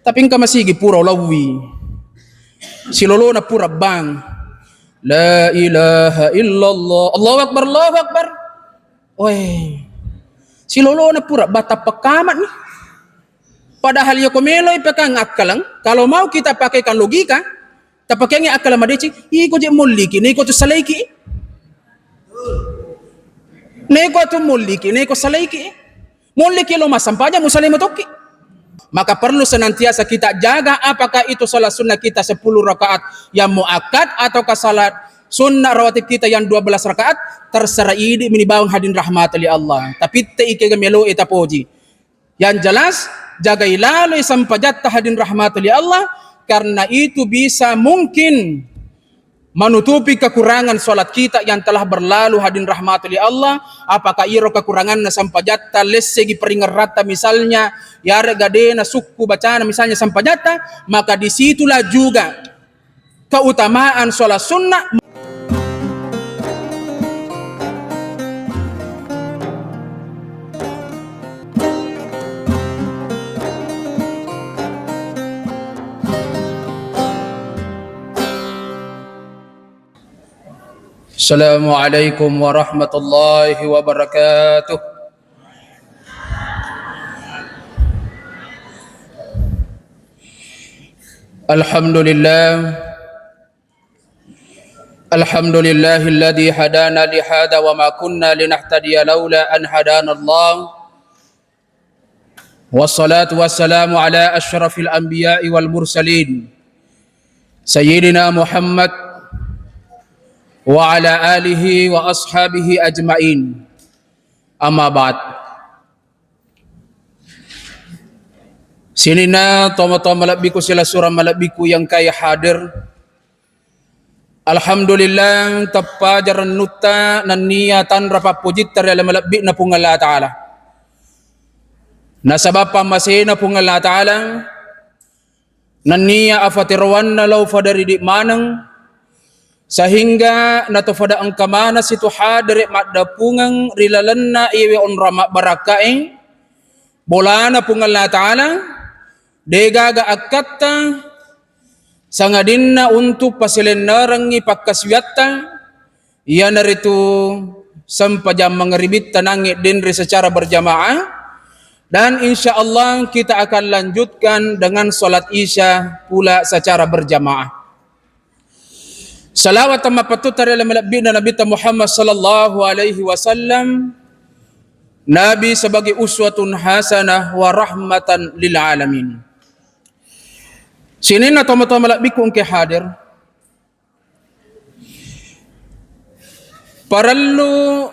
Tapi engkau masih pura lawi. Silolo na pura bang. La ilaha illallah. Allahu akbar, Allahu akbar. Oi. Silolo na pura bata pekamat nih. Padahal ya komelo ipakang akalang. Kalau mau kita pakaikan logika, tak pakai akal madeci, iko je muliki, neko tu salaiki. Neko tu muliki, neko salaiki. Muliki lo masampanya musalima toki. Maka perlu senantiasa kita jaga apakah itu salat sunnah kita 10 rakaat yang muakkad ataukah salat sunnah rawatib kita yang 12 rakaat, terserah ini minibawang hadin rahmat li Allah. Tapi teike gemelo etapoji. Yang jelas jaga ilalu sampajat hadin rahmat li Allah, karena itu bisa mungkin menutupi kekurangan solat kita yang telah berlalu hadin rahmatulli Allah. Apakah iro kekurangan na sampajata lesegi peringat rata misalnya ya regade na suku bacana misalnya sampajata, maka disitulah juga keutamaan solat sunnah. Assalamualaikum warahmatullahi wabarakatuh. Alhamdulillah. Alhamdulillahilladzi hadana li hada wa ma kunna linahtadiya laula an hadana Allah. Wassalatu wassalamu ala asyrafil anbiya'i wal mursalin. Sayyidina Muhammad wa ala alihi wa ashabihi ajma'in. Amma ba'd. Sinina toma-toma malabiku sila surah malabiku yang kaya hadir. Alhamdulillah tapajaran nutta nan niyatan rapa pujit dalam malabik na pung Allah Ta'ala. Nasabab pamasin na pung Allah Ta'ala nan niya afatirwan na law fadari di manang sehingga natofada ang kamana situ hadere madapungang rilalanna iwe onrama barakaing bolana pungal Allah Ta'ala degaga akatta sangadinna untuk pasilenarangi pakkaswiatta iya naritu sampajam mengeribit tanangi dinri secara berjamaah, dan insyaallah kita akan lanjutkan dengan salat isya pula secara berjamaah. Salawat tamma patutare la malabina Nabi Muhammad sallallahu alaihi wasallam, Nabi sebagai uswatun hasanah wa rahmatan lil alamin. Sinin na toma-toma malabiku ke hadir. Parallu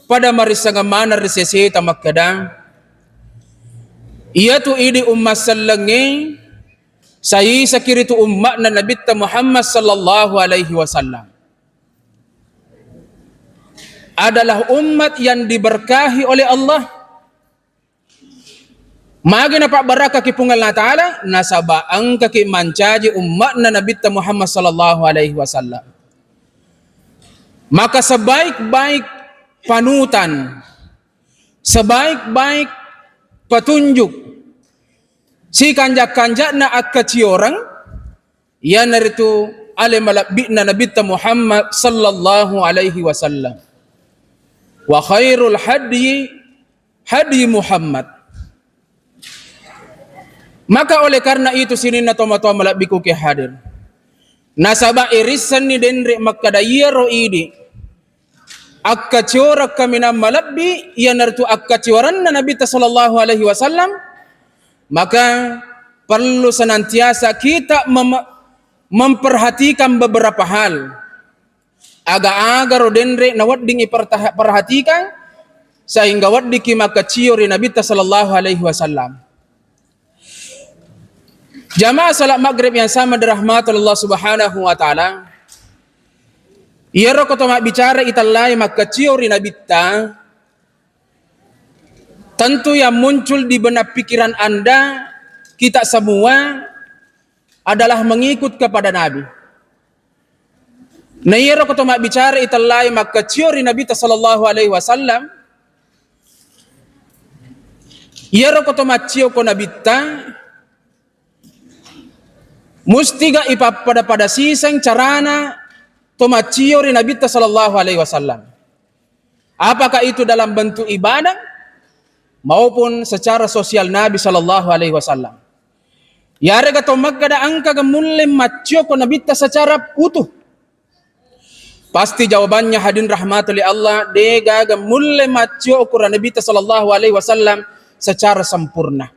pada marisangamana resesi tamakada. Iya tu idi umma sallangi saya sakiritu ummat na Nabi Muhammad sallallahu alaihi wasallam adalah umat yang diberkahi oleh Allah. Magi na pak baraka ki pungal na Ta'ala nasaba ang kaki mancaji ummat na Nabi Muhammad sallallahu alaihi wasallam. Maka sebaik-baik panutan, sebaik-baik petunjuk si kanjak-kanjak na akkaci orang ya naritu ale malabbi na Nabi Muhammad sallallahu alaihi wasallam. Wa khairul hadi Muhammad. Maka oleh karena itu sini na toma-toma malabbiku ke hadir. Nasaba irisan ni denre makadayero idi akkaci orang kami na malabbi ya naritu akkaci orang na Nabi sallallahu alaihi wasallam. Maka perlu senantiasa kita memperhatikan beberapa hal agar denre na wadding iperhatikan sehingga waddiki maka ciori Nabi sallallahu alaihi wasallam. Jamaah salat maghrib yang sama dirahmati Allah subhanahu wa ta'ala, iya rokotoma bicara italai maka ciori Nabi tentu yang muncul di benak pikiran Anda, kita semua adalah mengikut kepada Nabi. Na iya rokotoma bicara italai maka ciori Nabi sallallahu alaihi wasallam, iya rokotoma cio ko Nabi mustiga ipapada sisang carana tomacio ri Nabi sallallahu alaihi wasallam. Apakah itu dalam bentuk ibadah maupun secara sosial Nabi sallallahu alaihi wasallam. Yare ka tomaggada angka gamulle macio ko Nabi secara utuh. Pasti jawabannya hadin rahmatul Allah dega gamulle macio ko Nabi sallallahu alaihi wasallam secara sempurna.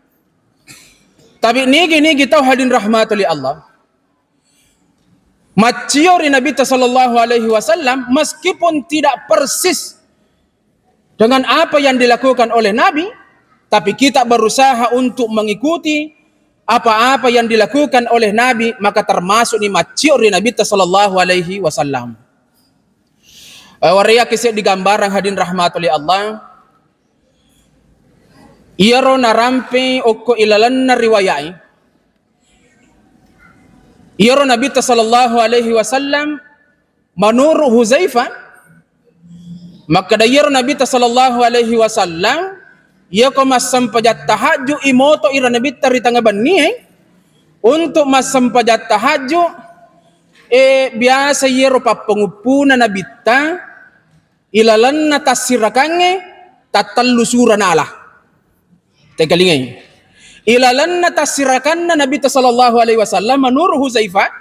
Tapi nigi tahu hadin rahmatul Allah. Macio ri Nabi sallallahu alaihi wasallam meskipun tidak persis dengan apa yang dilakukan oleh Nabi, tapi kita berusaha untuk mengikuti apa-apa yang dilakukan oleh Nabi, maka termasuk ni macio ri Nabi sallallahu alaihi wasallam. Waria kisah digambarang hadin rahmatul Allah. Iyaro narampe oko ilalanna riwayai. Iyaro Nabi sallallahu alaihi wasallam manuru Huzaifah. Maka dayaro Nabi sallallahu alaihi wasallam ia ko masampajat tahajud imoto ira Nabi tari tangaban ni untuk masampajat tahajud biasa iyaro papangupuna Nabi ta ilalanna tasirakange tatallusura nala. Tegalingay. Ilalanna tasirakanna Nabi sallallahu alaihi wasallam manur Huzaifah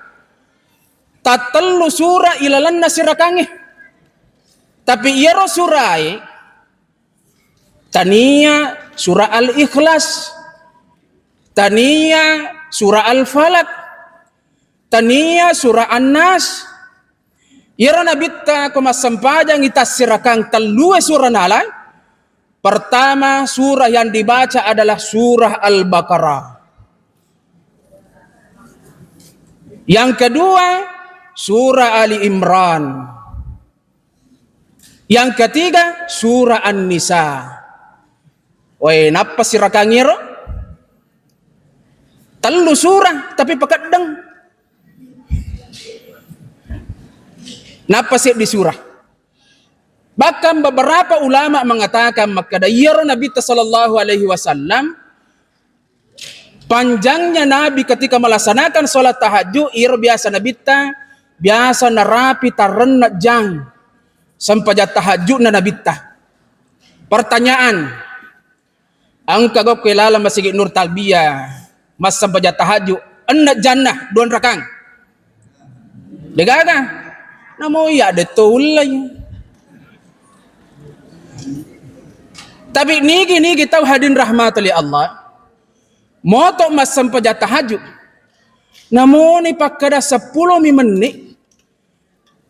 tatallusura ilalanna sirakange. Tapi iyaro surai tania surah Al-Ikhlas, tania surah Al-Falaq, tania surah An-Nas. Iyaro nabitta kumasampajang itasirakan talue surah nalai. Pertama surah yang dibaca adalah surah Al-Baqarah. Yang kedua surah Ali Imran. Yang ketiga surah An-Nisa. Woi, napa sirakangiro? Telu surah tapi pakadang. Napa sih di surah? Bahkan beberapa ulama mengatakan maka dayaro Nabi sallallahu alaihi wasallam panjangnya Nabi ketika melaksanakan salat tahajud iro biasa Nabi biasa narapi tarena jang sampai tahajud na Nabi. Pertanyaan, ang kagok kilala masigi Nur Talbiyah mas sampai tahajud enak jannah duan rakang. Degaga, namo ya de tulay. Tapi nigi tahu hadin rahmatul Allah. Moto mas sampai tahajud. Namo ni pakada 10 menit.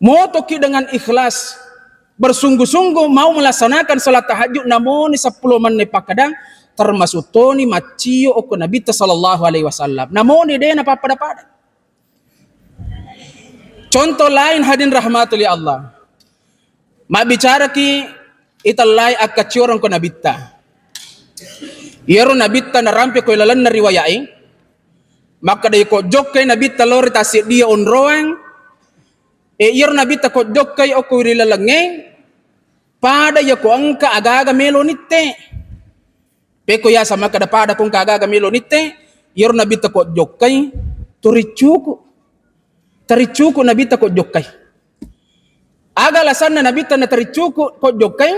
Moto ki dengan ikhlas bersungguh-sungguh mau melaksanakan salat tahajud namun 10 menit pakadang termasuk toni macio oko Nabi sallallahu alaihi wasallam. Namun dia apa pada. Contoh lain hadin rahmatul Allah. Ma bicara ki italai akaciorang ko Nabi ta. Iyaro Nabi ta narampe ko ilalan na riwayai. Maka day ko jok kay Nabi ta lori tasik dia onroang. Iyaro Nabi ta ko jok kay o ko rilalangay. Pada ya ko angka agaga melonite. Peko ya sama kada pada kung agaga melonite. Iyaro Nabi ta ko jok kay turicuku. Taricuku Nabi ta ko jok kay. Aga lasan na Nabi ta na taricuku ko jok kay.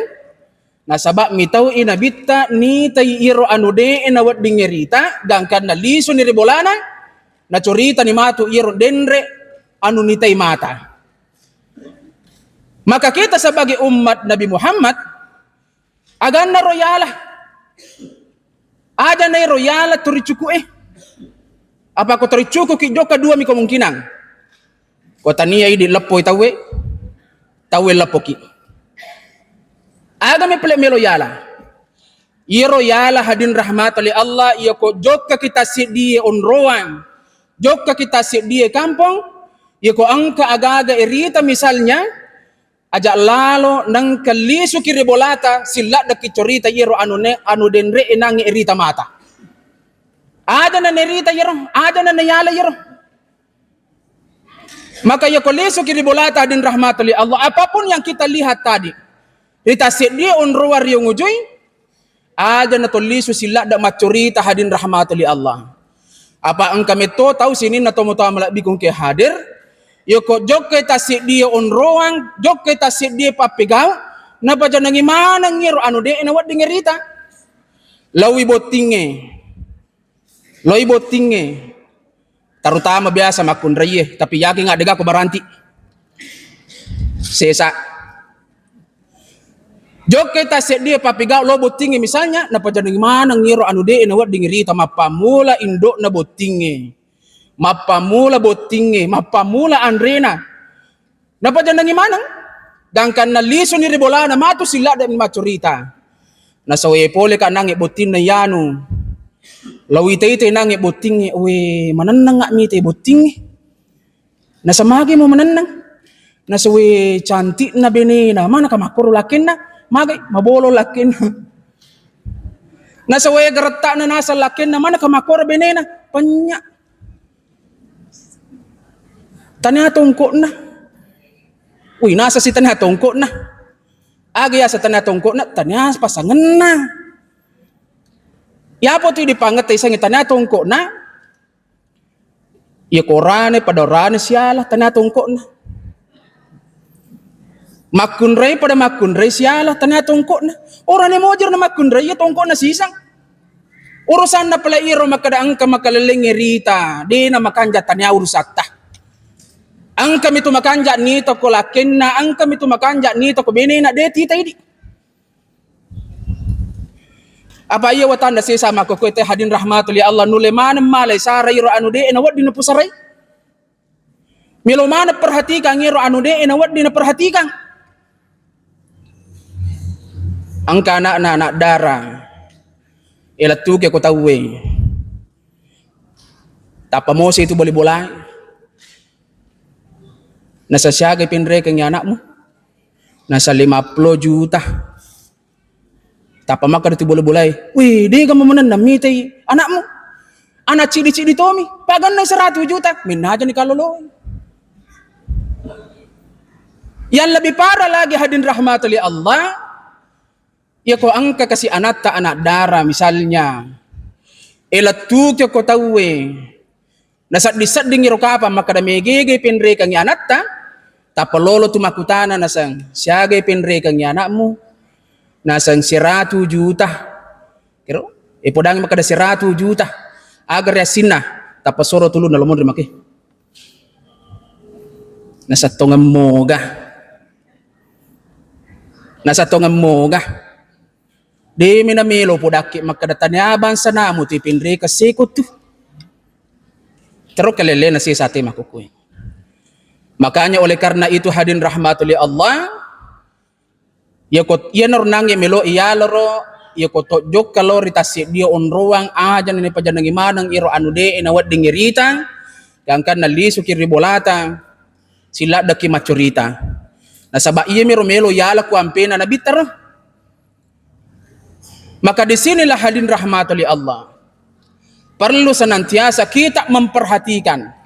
Nasabak mitaw inabita ni tay iro anude inawat dingerita. Gangkan na liso ni ribolana. Na curita ni matu iro denre anu ni tay mata. Maka kita sebagai umat Nabi Muhammad agan na royala. Ada na royala turicuku Apa ko turicuku ki joka dua mi kemungkinan. Ko tania di lepoy tawe. Tawe lepoki. Aga mi pele meloyala. Iro yala hadin rahmatuli Allah iya ko joka kita sidie onroan. Joka kita sidie kampung. Iya ko angka aga-aga erita misalnya ajak lalo nang kalisu kiri bolata sila daki corita iro anu denre enang erita mata. Ada na nerita iro, ada na nayala iro. Maka ya kalisu kiri bolata din rahmatuli Allah. Apapun yang kita lihat tadi, rita sedia onruar yung ujoy, ada na tulisu sila dak macorita hadin rahmatuli Allah. Apa ang kami to tahu sini na tomo tahu malak bikung ke hadir. Yo ko jok kita si dia on roang, jok kita si dia papigaw. Napa dyan nang imanang ngiro ano de inawat dingerita. Lawi botinge. Terutama biasa makun raye, tapi yakin nggak dega ko baranti. Sesa. Jok kita set dia papigaw lo botinge misalnya, napa dyan nang imanang ngiro ano de inawat dingerita mapamula indok na botinge. Mapamula andrena. Napa dyan nang imanang? Dangkan na liso ni ribola na mato sila dan maturita. Nasawe pole ka nangi botin na yano. Lawi tayo nangi boting we mananang nga mi tayo boting. Nasamagi mo mananang. Nasawe cantik na benena mana ka makuro lakin na magay mabolo lakin. Nasawe garata na nasa lakin na mana ka makuro benena panya. Tanya tungko na. Uy, nasa si tanya tungko na. Agya sa tanya tungko na, tanya pasangan na. Yapo ti dipangat isang tanya tungko na. Ya korane padorane siala tanya tungko na. Makunray pada makunray siala tanya tungko na. Orang ni mojer na makunray ya tungko na sisang. Urusan na pala iro makadaang ka makalaling rita. Di na makanja tanya urusakta. Ang kami tumakanja nito ko lakin na, ang kami tumakanja nito ko bini na deti tayo di. Apa iya watan na siya sama ko ite hadin rahmatul ya Allah nuleman malay saray ro anu de inawat di na pusaray. Milomana perhatikan iro anu de inawat di na perhatikan. Ang kana na anak dara ilatu ke ko tawe. Tapa mo itu boleh bolay. Nasa siyagay pinre kang anak mo. Nasa 50 juta. Tapa maka dito bulay-bulay. Uy, di ka mamunan na mitay anak mo. Anak cidi-cidi Tommy. Pagan na 100 juta. Minajan ni kaluluoy. Yan lebih para lagi hadin rahmatul li Allah. Ya ko angka kasi anak ta anak dara misalnya. Ilatu kyo ko tawe. Nasat disat dingiro ka pa makadamigigay pinre kang anak ta. Tapalolo tumakutana nasang siyagay pinre kang anak mo. Nasang 100 juta. Kiro, ipodang makada 100 juta. Agar yasin na. Tapasoro tulo na lumon rimaki. Nasa tongam moga. Di minamilo po daki makadatanyaban sa namo ti pinre kasikot tu. Pero kalele na siya sa ating makukuhin. Makanya oleh karena itu hadin rahmatul li Allah. Yakot yanor nangi melo iyaloro yakot jok kalau ritasi dia on ruang ajan ni pajan nang imanang iro anu de inawat dingirita yang kan nalisu kiribolata sila daki macurita. Nasaba iya melo yala ku ampena nabitar. Maka di sinilah hadin rahmatul li Allah. Perlu senantiasa kita memperhatikan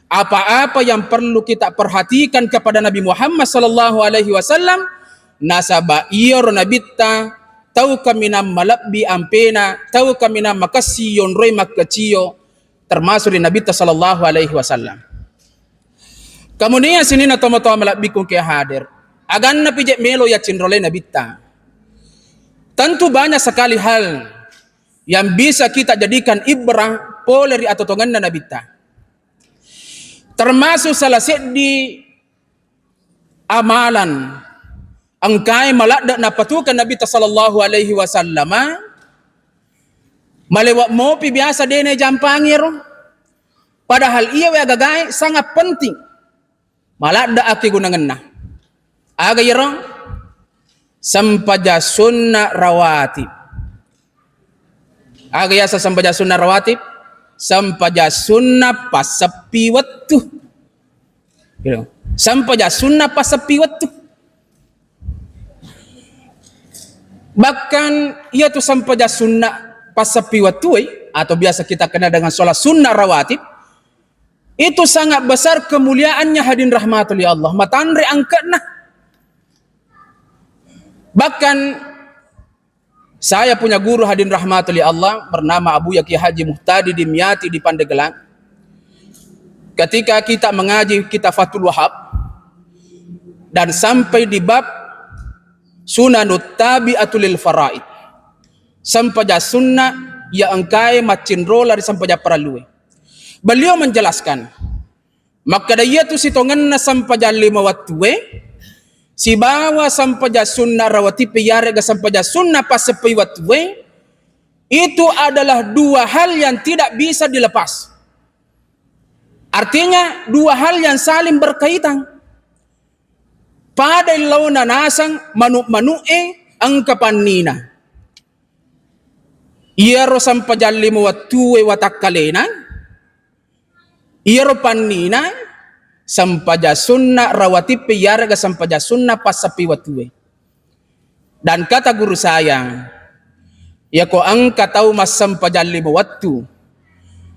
apa-apa yang perlu kita perhatikan kepada Nabi Muhammad sallallahu alaihi wasallam. Nasaba iyo nabita tahu kami na malabbi ampena tahu kami na makasiyon roy makaciyo termasuk di Nabi sallallahu alaihi wasallam. Kemudian sini na tomo-tomo malabbi kung kaya hadir. Agan na pijak melo ya cinrole nabita. Tentu banyak sekali hal yang bisa kita jadikan ibrah poleri atau tongan na nabita. Termasuk salah di amalan angkai malakda na patukan Nabi sallallahu alaihi wasallam malewat mopi biasa dene jampangir padahal iya we agagay sangat penting malakda aki gunangan na agayro sampaja sunnah rawatib agayasa sampaja sunnah rawatib sampaja sunnah pasapi waktu. Sampaja sunnah pasapi waktu. Bahkan ia tu sampaja sunnah pasapi waktu atau biasa kita kenal dengan sholat sunnah rawatib. Itu sangat besar kemuliaannya hadin rahmatul ya Allah. Matandre angkatna. Bahkan Saya punya guru hadirin rahmati Allah bernama Abu Yaki Haji Muhtadi Dimyati di Pandeglang. Ketika kita mengaji kitab Fathul Wahab dan sampai di bab Sunanut Tabi'atul lil Faraid, sampaja sunnah ya engkai macin rola di sampaja peralue. Beliau menjelaskan, maka dia tu sitongan na sampaja 5 watue, si bawa sampaja sunnah rawati piyare ga sampaja sunnah pasepi watwe, itu adalah 2 hal yang tidak bisa dilepas. Artinya 2 hal yang saling berkaitan. Pada launa nasang manu-manue ang kapanina. Iyaro sampaja 5 watue watakkalena, iyaro panina sampaja sunnah rawati piyare ga sampaja sunnah pasapi watue. Dan kata guru saya, ya ko ang katau mas sampaja 5 watu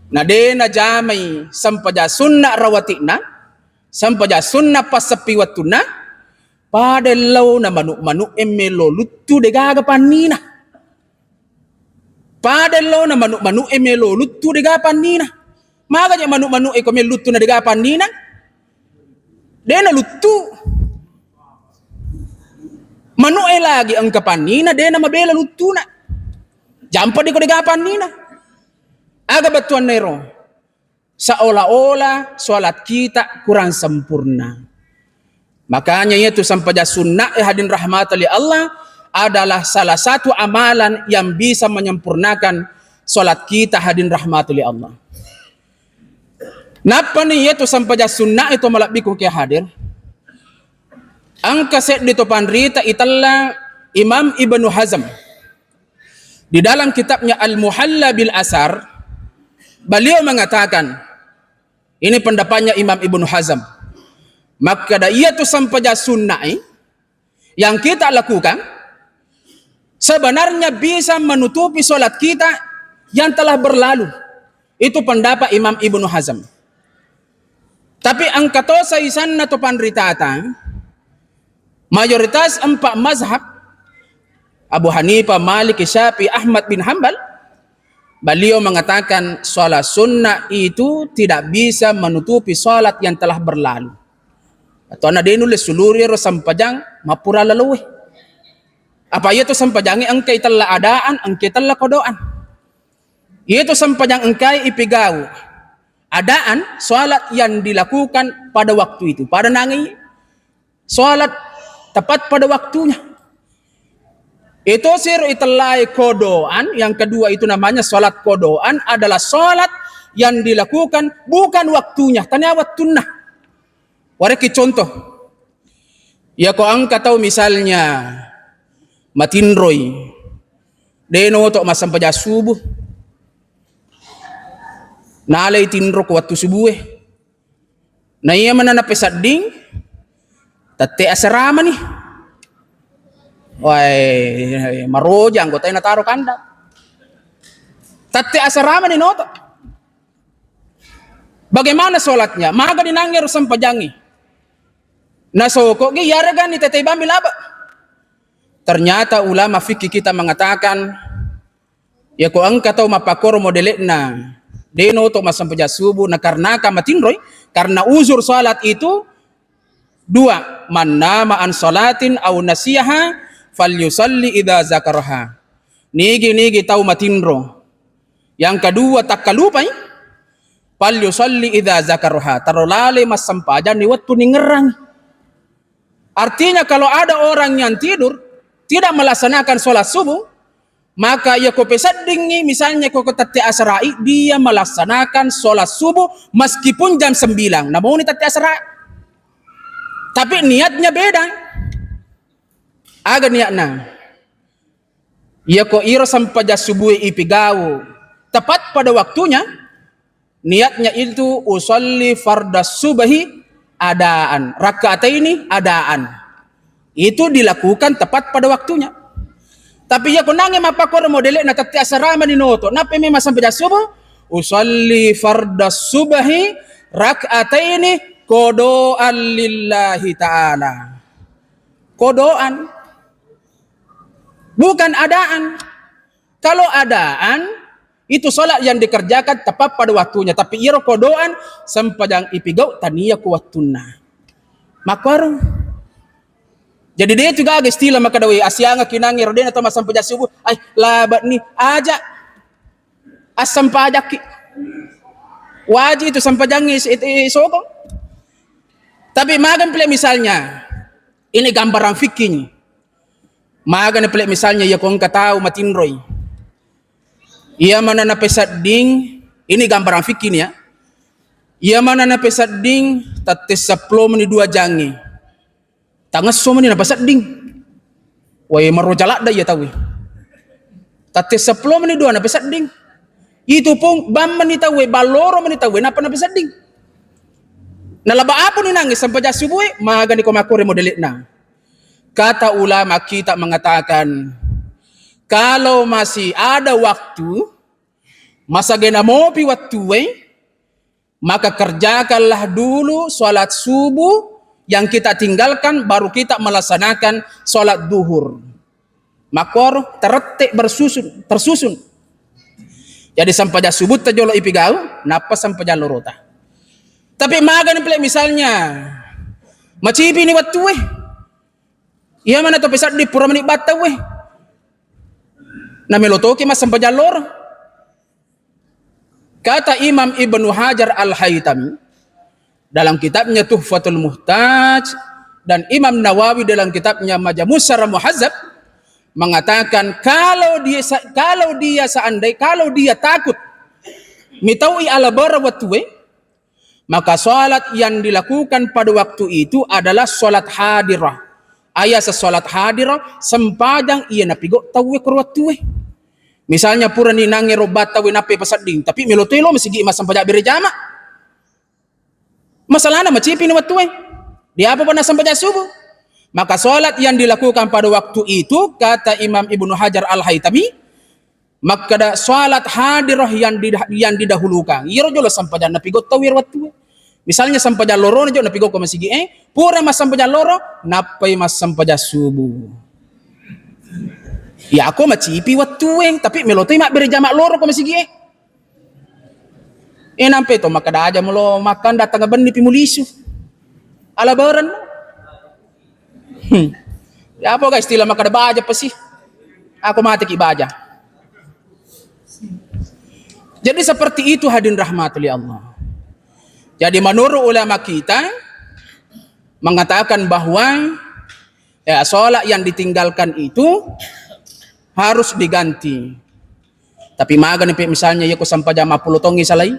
na de na jamai sampaja sunnah rawati na sampaja sunnah pasapi watu na pada law na manu emelo lutu de gaga panina, pada law na manu emelo lutu de gaga panina, maganya manu e ko lutu na de gaga panina. Dena lutu. Manue lagi ang kapanina, dena mabela lutu na. Jampa di ko di kapanina. Aga batuan nero. Seolah-olah sholat kita kurang sempurna. Makanya itu sampaja sunnah hadirin rahmati Allah adalah salah satu amalan yang bisa menyempurnakan sholat kita hadirin rahmati Allah. Napa nih itu sampaja sunnah itu malabiko kaya hadir. Ang kaset dito panrita italla Imam Ibnu Hazm. Di dalam kitabnya Al-Muhalla bil Asar, beliau mengatakan, ini pendapatnya Imam Ibnu Hazm. Maka ia itu sampaja sunnah yang kita lakukan sebenarnya bisa menutupi sholat kita yang telah berlalu. Itu pendapat Imam Ibnu Hazm. Tapi ang katosa isan na to panritata, mayoritas 4 mazhab, Abu Hanifah, Malik, Syafi'i, Ahmad bin Hanbal, beliau mengatakan sholat sunnah itu tidak bisa menutupi sholat yang telah berlalu. Atau na dinulis suluri ro sampajang mapura laluwe. Apa itu sampajangi angkay tala adaan, angkay tala kodoan. Itu sampajang angkay ipigaw. Adaan sholat yang dilakukan pada waktu itu, pada nangi sholat tepat pada waktunya. Itu sir italai kodoan. Yang kedua itu namanya sholat kodoan adalah sholat yang dilakukan bukan waktunya, tanawat tunnah. Wareki contoh, ya ko ang kataw misalnya matinroy deno to masampaja subuh. Nalay tinro ko watu subuh na iya mananapesad ding tate asarama ni way marojang ko tayo nataro kanda tate asarama ni noto. Bagaimana sholatnya? Maga dinangir sampajangi nasoko gi yaragan ni tate bamilaba. Ternyata ulama fikih kita mengatakan ya ko ang kataw mapakoro modelik na deno to masampaja subuh na karena kamatinroy karena uzur salat itu 2, man nama an salatin aw nasiyaha falyusalli idza zakaraha. Nigi tau matinro. Yang kedua takkalupay falyusalli idza zakaraha. Tarolale masampaja ni waktu ningerang. Artinya kalau ada orang yang tidur tidak melaksanakan salat subuh, maka ya ko pesadingi misalnya ko tate asrai dia melaksanakan sholat subuh meskipun jam 9. Namun ni tate asrai. Tapi niatnya beda. Aga niatna. Ya ko iro sampaja subuh ipigaw tepat pada waktunya. Niatnya itu usolli fardas subahi adaan. Rakaat ini adaan. Itu dilakukan tepat pada waktunya. Tapi ya kunangi mapakor modele na tati asarama ni noto. Napi may masampaja subuh. Usalli fardas subahi rak'ataini kodoan lillahi ta'ala. Kodoan. Bukan adaan. Kalau adaan itu salat yang dikerjakan tepat pada waktunya, tapi iro kodoan sampajang ipigau tania ku waktuna. Makar. Jadi dia juga agak istilah maka dawi asyanga kinangi roden atau masam paja subuh. Ay labat ni aja asam pajak wajib itu sampajang isokong. Tapi magan pula misalnya ini gambaran fikih. Magan pula misalnya ya kong katau matinroy. Ia mana na pesat ding, ini gambaran fikih ya. Ia mana na pesat ding tates 10 menit 2 jangi. Tangas so menit na pesat ding. Wai marojalak dah ya tahu. Tates 10 menit 2 na pesat ding. Itu pun bam menit tahu, baloro menit tahu, napa na pesat ding. Nalaba apa ni nangis sampai jas subuh, magani ko makure modelit na. Kata ulama kita mengatakan, kalau masih ada waktu, masa gena mopi waktu, maka kerjakanlah dulu sholat subuh yang kita tinggalkan, baru kita melaksanakan sholat duhur. Makor terretik tersusun. Jadi sampai jas subuh tajolo ipigau, napa sampai jas lorota. Tapi magan pula misalnya, macipi ni waktu iya mana to pesat di pura menit bata na melotoki mas sampai jalur. Kata Imam Ibnu Hajar Al-Haytami dalam kitabnya Tuhfatul Muhtaj dan Imam Nawawi dalam kitabnya Majmu' Syarah Muhazzab mengatakan kalau dia takut mitaui ala bara waktu, maka salat yang dilakukan pada waktu itu adalah salat hadirah. Ayah salat hadirah sempajang ia napigo tawe kurwatue. Misalnya pura ni nangi robat tawe nape pasading, tapi melotelo masigi mas sampajak berjama. Masalahna macipi ni watue. Dia apa pernah sampajak subuh? Maka salat yang dilakukan pada waktu itu kata Imam Ibnu Hajar Al-Haytami, maka salat hadirah yang didahulukan. Iro jolo sampajak napigo tawe watue. Misalnya sampajak loro ni jo napigo ko masigi pura mas sampajak loro napai mas sampajak subuh. Ya aku macipi waktu tapi melotoy mak berjamak loro ko masigi nampai to maka aja mulo makan datang benih pimulisu ala baran. Ya apa guys istilah maka baja pa sih aku mati ki baja. Jadi seperti itu hadirin rahmatul Allah. Jadi menurut ulama kita mengatakan bahwa ya sholat yang ditinggalkan itu harus diganti. Tapi magan misalnya ya ko sampai jam 10 tongi salai.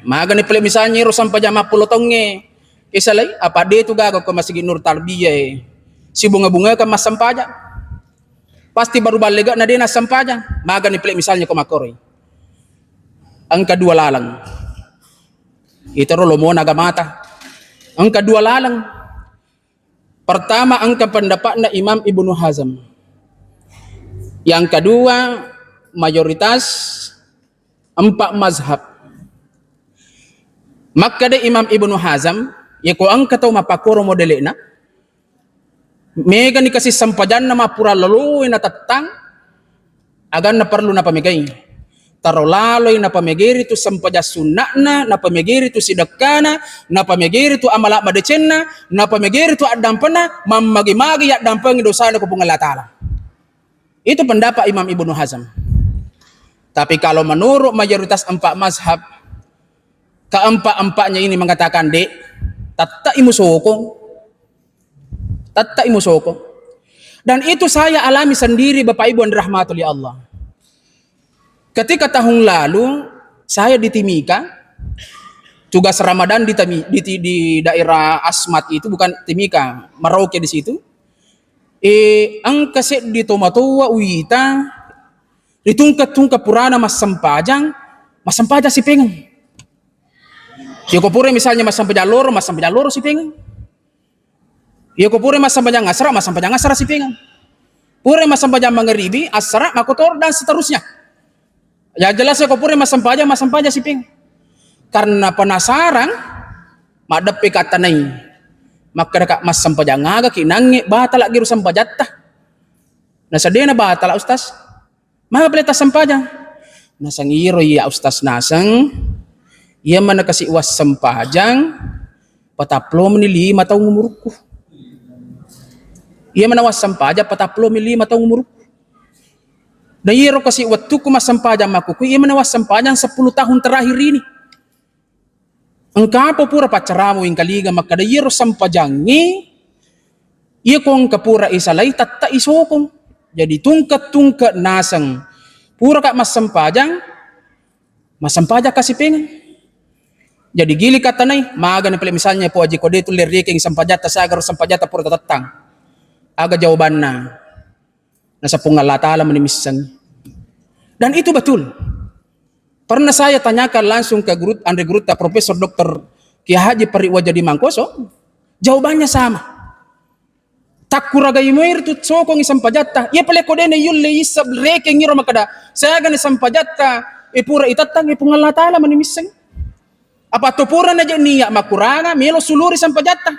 Magan misalnya ro sampai jam 10 tongi isalai apa dia tu gago ko masih nur tarbiyah. Si bunga-bunga kan mas sampaja. Pasti baru balik na dia na sampaja. Magan misalnya ko makori. Ang kedua lalang. Ito ro lomo nagamata. Ang kedua lalang. Pertama angka pendapat na Imam Ibnu Hazm. Yang kedua mayoritas 4 mazhab. Maka de Imam Ibnu Hazm ya ko angka tau mapakoro modelena. Mega ni kasi sampajan na mapura lalu na tatang agan na perlu na pamigay. Tarolaloy na pamigiri tu sampaja sunnahna, na pamigiri tu sidakana, na pamigiri tu amala madecenna, na pamigiri tu adampana, mamagi-magi ya dampangi dosa na kupung Allah Ta'ala. Itu pendapat Imam Ibnu Hazm. Tapi kalau menurut mayoritas 4 mazhab, keempat-empatnya ini mengatakan dek, tatta imusoko. Dan itu saya alami sendiri Bapak Ibu yang dirahmati oleh Allah. Ketika tahun lalu saya di Timika, tugas Ramadan di daerah Asmat itu bukan Timika, Merauke di situ. Ang kaset di Tomatoa Uita, ditungkat-tungkat purana mas sampajang si pengen. Yoko pure misalnya mas sampajang loro si pengen. Yoko pure mas sampajang asra si pengen. Pure mas sampajang mangeribi, asra, makotor dan seterusnya. Ya jelas ya kopure mas sampaja si ping. Karena penasaran madapi kata nai. Maka dekat mas sampaja ngaga ki nangi bata lagi ru sampajata. Nasa dia na batala ustaz. Mahabalita sampajang. Nasang iro ya ustaz nasang. Iya man nakasiwas sampajang. Pataplo man 5 taong umuruk ko. Iya man nawas sampajang pataplo man 5 taong umuruk. Na iro kasi waktu ko masampajang makuku. Iya man nawas sampajang 10 tahun terakhir ini. Ang kapo pura pacaramu yung kaliga makadayiro sampajangi. Iya kong kapura isalay tatta isokong. Jadi tungkat-tungkat nasang pura ka masampajang kasi pengen. Jadi gili katanay, maaga na pala misalnya po aji ko dito liriking sampajata sagar sampajata pura tatatang. Aga jawaban na nasa pungalatala manimisan. Dan itu betul. Pernah saya tanyakan langsung ke guru Andre Gruta Profesor Dr. Ki Haji Pariwaja di Mangkoso, jawabannya sama. Tak kuragay mo itu sokong isang pajata. Iya pala ko din yun leisab reke ngiro makada. Saya gan isang pajata pura itatang pungalatala manimisan. Apa to pura na niya makuranga melo suluri isang pajata.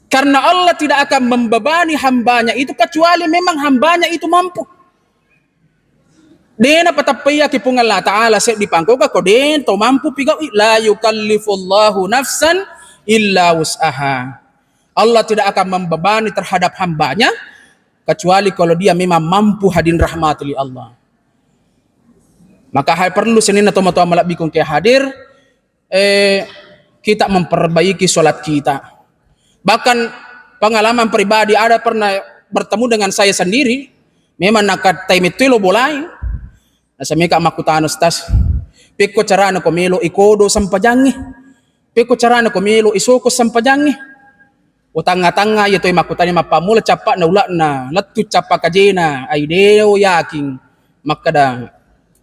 Karena Allah tidak akan membebani hambanya itu kecuali memang hambanya itu mampu. Dena patapaya ki pungalatala sa di pangkoga ko den to mampu pigaw la yukallifullahu nafsan illa wus'aha. Allah tidak akan membebani terhadap hambanya kecuali kalau dia memang mampu hadirin rahmati Allah. Maka perlu senin atau mata malak bikung ke hadir kita memperbaiki sholat kita. Bahkan pengalaman pribadi ada pernah bertemu dengan saya sendiri memang nakat time itu lo bolay. Nasa meka makutanos tas peko carana ko melo ikodo sampajangi. Peko carana ko melo isoko sampajangi. Utanga-tanga ito ay makutani mapamula capa na ula na latu capa kajena ay deo yaking makada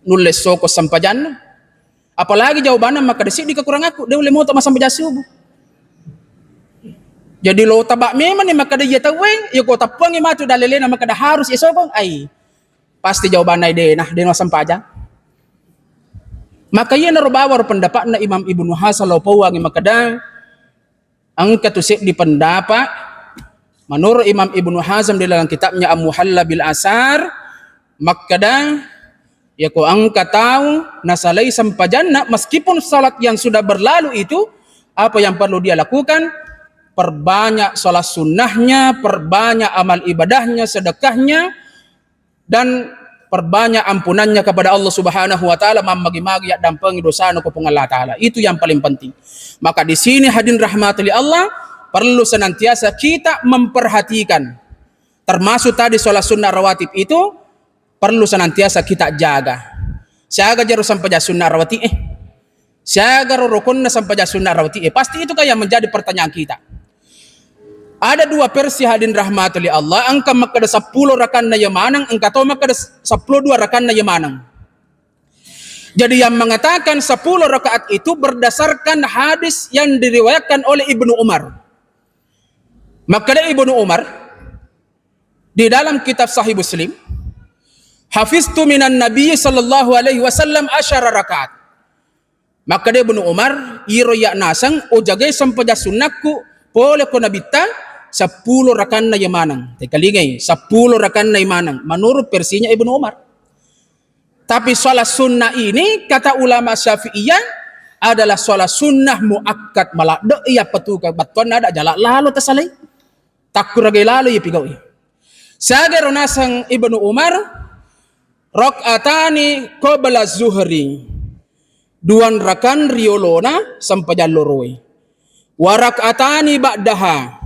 nules soko sampajan. Apalagi jawabannya makadasi di kekurang aku deo lemo to masampajan subuh. Jadi lo tabak memang ni makada ya tawe yo ko tapuang imatu dalele na makada harus isokong ay pasti jawabannya de nah de masampajan. Maka iya narobawar pendapat na Imam Ibnu Hasan law pawang makada ang katusik di pendapat menurut Imam Ibnu Hazm di dalam kitabnya Al-Muhalla bil Asar makada ya ko ang katau nasalay sampajanna meskipun salat yang sudah berlalu itu apa yang perlu dia lakukan perbanyak salat sunnahnya, perbanyak amal ibadahnya, sedekahnya dan perbanyak ampunannya kepada Allah Subhanahu wa taala mamagi-magi dan pengidosa ko pung Allah taala. Itu yang paling penting. Maka di sini hadirin rahmati Allah perlu senantiasa kita memperhatikan termasuk tadi sholat sunnah rawatib itu perlu senantiasa kita jaga. Siaga jaro sampai sunnah rawatib siaga rukun sampai sunnah rawatib pasti itu kayak menjadi pertanyaan kita. Ada 2 versi hadirin rahmati Allah, angka makada 10 rakan na yamanang, angka to makada 12 rakan na yamanang. Jadi yang mengatakan 10 rakaat itu berdasarkan hadis yang diriwayatkan oleh Ibnu Umar. Makada Ibnu Umar di dalam kitab Sahih Muslim, hafiztu minan Nabi sallallahu alaihi wasallam 10 rakaat. Makada Ibnu Umar iro ya nasang o jagay sampaja sunnahku pole ko nabita 10 rakan na yamanang. Tekalingay 10 rakan na yamanang menurut versinya Ibnu Umar. Tapi sholat sunnah ini kata ulama Syafi'iyah adalah sholat sunnah muakkad malak de iya patuka batuan ada jalak lalu tasalay takuragay lalu iya pigaw iya. Sagero nasang Ibnu Umar rakaatani qabla zuhri 2 rakan riolona sampajan loroy wa rakaatani ba'daha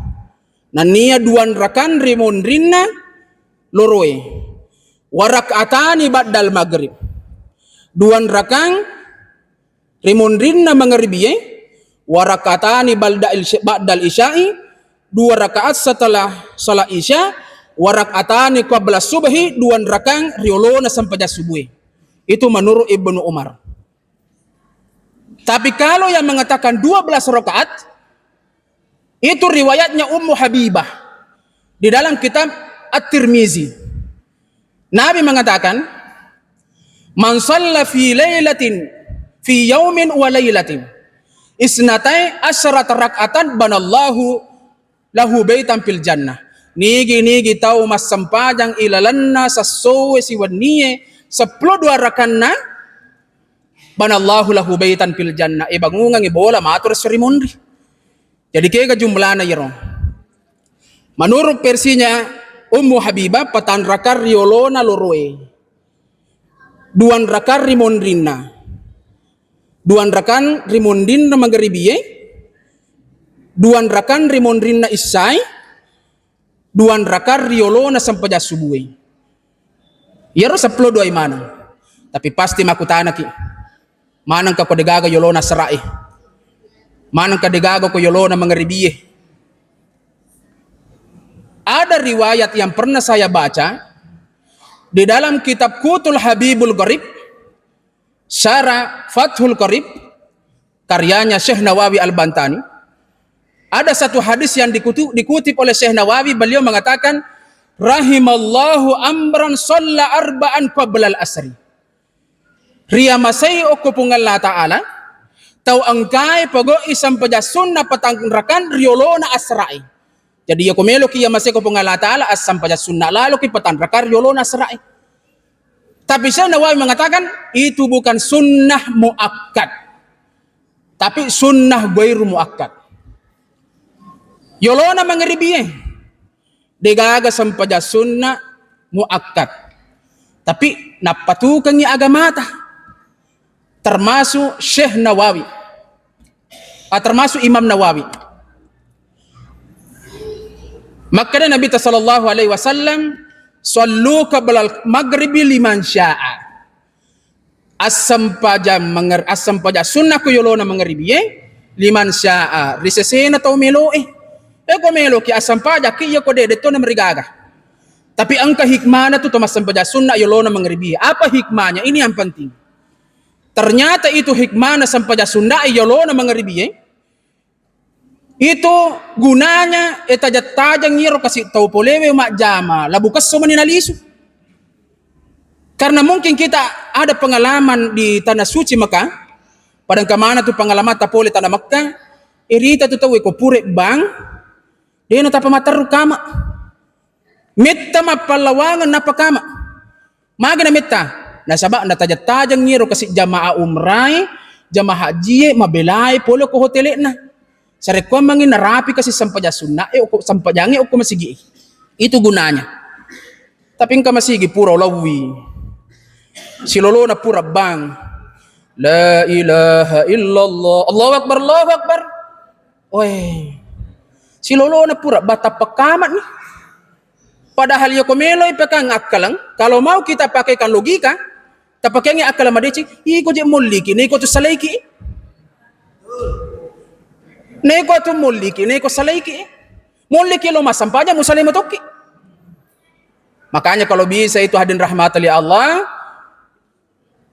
nania 2 rakan rimondrinna loroy warakatani ba'dal maghrib 2 rakang rimondrinna maghribiye warakatani ba'dal isya'i 2 rakaat setelah salat isya warakatani qabla subhi 2 rakang riolona sampai subuh. Itu menurut Ibnu Umar. Tapi kalau yang mengatakan 12 rakaat itu riwayatnya Ummu Habibah di dalam kitab At-Tirmizi. Nabi mengatakan, "Man shalla fi lailatin fi yaumin wa lailatin isnatai asyrata rak'atan banallahu lahu baitan fil jannah." nigi tahu mas sampajang ilalanna sasowe siwaniye 10 rakanna banallahu lahu baitan fil jannah bangungang ibola matur serimondri. Jadi kaya jumlahna yero. Menurut versinya Ummu Habibah patan rakar riolona loroe. Duan rakar rimondrinna. Duan rakan rimondrinna magharibiye. Duan rakan rimondrinna isai. Duan rakar riolona sampaja subuhi. Yero 10 doai manang. Tapi pasti makutana ki. Manang ka kodegaga yolona serai. Manang ka degaga ko yolona magharibiye. Ada riwayat yang pernah saya baca di dalam kitab Kutul Habibul Gharib, Syarah Fathul Qarib, karyanya Syekh Nawawi Al-Bantani. Ada satu hadis yang dikutip oleh Syekh Nawawi, beliau mengatakan, rahimallahu amran shalla arba'an qabla al-asri. Riya masai okupungan Allah Ta'ala, tau angkai pago isam pajasun na patangrakan riolona asrai. Jadi ya kumelo kiya masai okupungan Allah Ta'ala asam pajasun na lalo ki patangrakan riolona asrai. Tapi Syekh Nawawi mengatakan, itu bukan sunnah muakkad, tapi sunnah ghairu muakkad. Yolona mangribiye degaga sampaja sunnah muakkad. Tapi napatukan ni agamata termasuk Syekh Nawawi, termasuk Imam Nawawi. Maka Nabi sallallahu alaihi wasallam sallu qabla maghribi liman syaa. Asam paja sunnah ko yolona mangribiye liman syaa. Risesena tau melo ko melo ki asam paja ki ko de to na merigaga. Tapi angka hikmahnya tu masam paja sunnah yolona mangribiye. Apa hikmahnya? Ini yang penting. Ternyata itu hikmahnya sampaja sunnah yolona mangribiye. Itu gunanya tajang ngiro kasih tau polewe mak jama labu kaso maninalisu. Karena mungkin kita ada pengalaman di tanah suci Mekah, padang kamana tu pengalaman tapole tanah Mekah, irita tu tahu ko pure bang, dia na tapa mataru kama, metta mapalawangan napa kama, magana metta, nasaba na tajang ngiro kasih jamaah umrai, jamaah haji mabelai pole ko hotele na. Sarekwa mangin narapi kasi sampaja sunnah sampajangi o masigi. Itu gunanya. Tapi engka masigi pura lawi. Silolo na pura bang. La ilaha illallah. Allahu akbar, Allahu akbar. Oi. Silolo na pura bata pekamat nih. Padahal ya komeloy pekang akalang. Kalau mau kita pakaikan logika, tapakenge akal madeci, iko je muliki, iko tu salaiki. Neko tu muliki, neko salaiki. Muliki lo masampaja musalih matoki. Makanya kalau bisa itu hadirin rahmatan li Allah,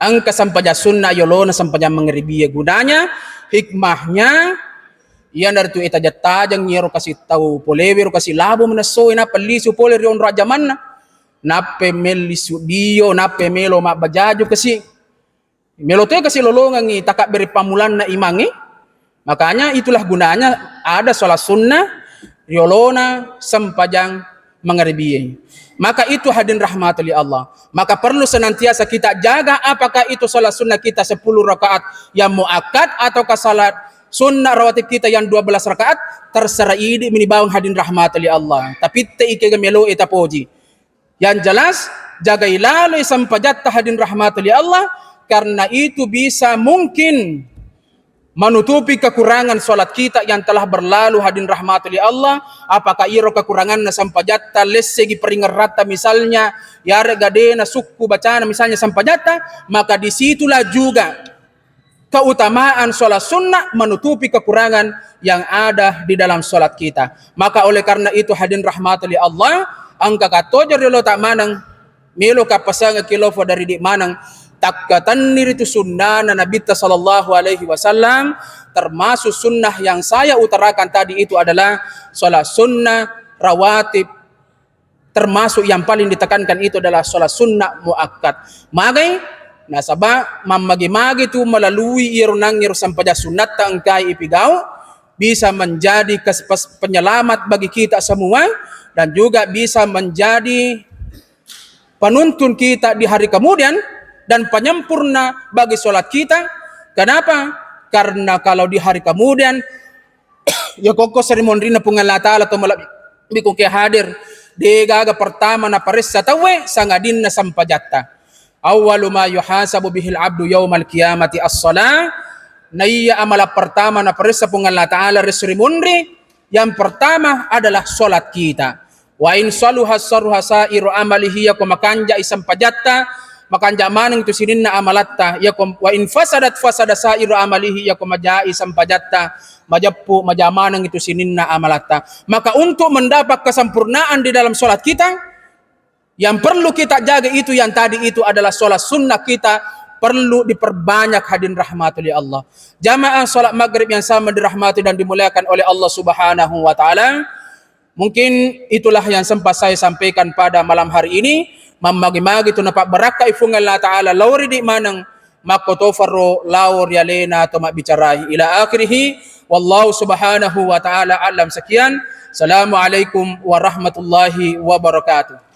angka sampaja sunnah yolona sampaja mangribiya gunanya, hikmahnya yan dartu itajat-tajang nyero kasih tahu polewe ro kasih labo menasoy na palisu pole rion rajaman na nape melisu dio nape melo mak bajaju kasih melo te kasih lolongan ni takak beri pamulan na imangi. Makanya itulah gunanya ada sholat sunnah riolona sampajang mangribiye. Maka itu hadirin rahmati Allah. Maka perlu senantiasa kita jaga apakah itu sholat sunnah kita 10 rakaat yang muakkad ataukah salat sunnah rawatib kita yang 12 rakaat, terserah ini minibawang hadirin rahmati Allah. Tapi teike gamelo etapoji. Yang jelas jaga ilalo sampajat hadirin rahmati Allah, karena itu bisa mungkin menutupi kekurangan salat kita yang telah berlalu hadirin rahmati Allah. Apakah iro kekurangan na sampajatta lessegi peringerata misalnya yare gadena suku bacana misalnya sampajatta, maka disitulah juga keutamaan salat sunnah menutupi kekurangan yang ada di dalam salat kita. Maka oleh karena itu hadirin rahmati Allah, angka katojar lo tak manang melo kapasanga kilofo dari di manang takkatan itu sunnah Nabi sallallahu alaihi wasallam, termasuk sunnah yang saya utarakan tadi itu adalah sholat sunnah rawatib, termasuk yang paling ditekankan itu adalah sholat sunnah muakkad. Magai nasaba mamagi-magi itu melalui irunang sampaja sunnat tangkai ipigau bisa menjadi penyelamat bagi kita semua, dan juga bisa menjadi penuntun kita di hari kemudian dan penyempurna bagi sholat kita. Kenapa? Karena kalau di hari kemudian ya koko seremoni na pungan Allah Ta'ala to malabik ke hadir degaga pertama na parissa tawe sangadin na sampajatta. Awwalu ma yuhasabu bihil abdu yaumal qiyamati as-salah. Naiya amala pertama na parissa pungan Allah Ta'ala resrimundri. Yang pertama adalah solat kita. Wa in saluha sarruha sairu amalihi yakum makanja isampajatta, makanja manang itu sininna amalatta yakum wa in fasadat fasada sairu amalihi yakum majai sampajatta, majappu majamanang itu sininna amalatta. Maka untuk mendapat kesempurnaan di dalam solat kita, yang perlu kita jaga itu yang tadi itu adalah solat sunnah kita perlu diperbanyak hadirin rahmati Allah. Jamaah solat maghrib yang sama dirahmati dan dimuliakan oleh Allah Subhanahu wa taala. Mungkin itulah yang sempat saya sampaikan pada malam hari ini. Mamagi-magi itu napak beraka ifungan Allah Ta'ala lawri di manang makotofarro lawr yalena atau makbicarai ila akhirih. Wallahu subhanahu wa ta'ala alam. Sekian. Assalamualaikum warahmatullahi wabarakatuh.